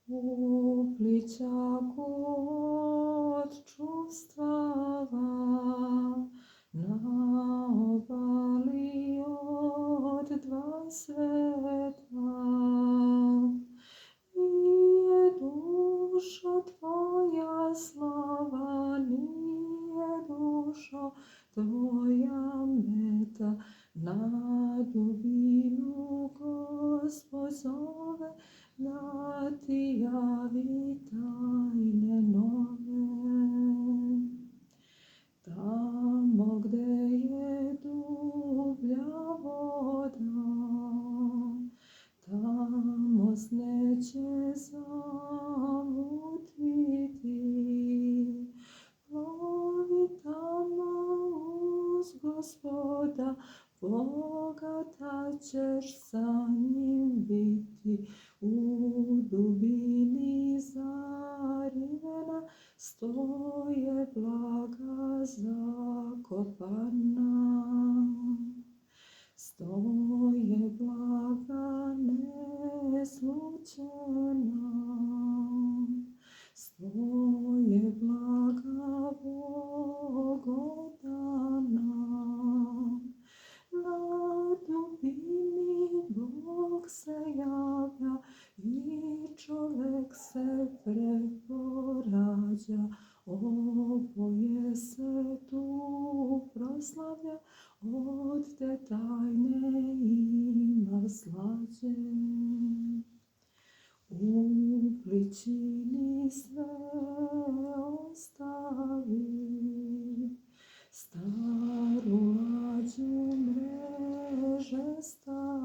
u plićaku od čuvstava, na obali od dva sveta. Nije dušo tvoja slava, nije dušo tvoja meta, na dubinu Gospod zove, da ti javi tajne nove. Tamo gde je dublja voda, tamo neće zamutiti. Plovi tamo uz Gospoda, bogata ćeš sa njim biti. U dubini zarivena stoje blaga zakopana. Stoje blaga neslućena, stoje blaga Bogodana. Na dubini Bog se javlja i čovek se preporađa. Oboje se tu proslavlja, od te tajne ima slađe. U plićini sve ostavi, staru lađu mreže stare.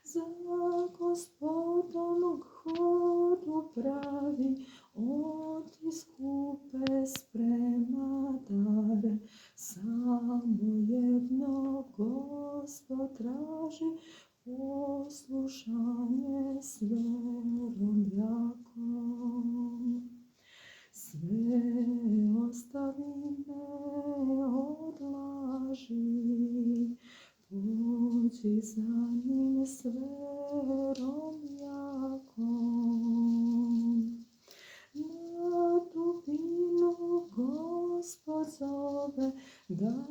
Za Gospodom hodu pravi, od iskupe sprema dare. Samo jedno Gospod traži, poslušanje s verom jakom. Sve ostavi, ne odlaži, pođi za njim s verom jakom. Na dubinu Gospod zove, da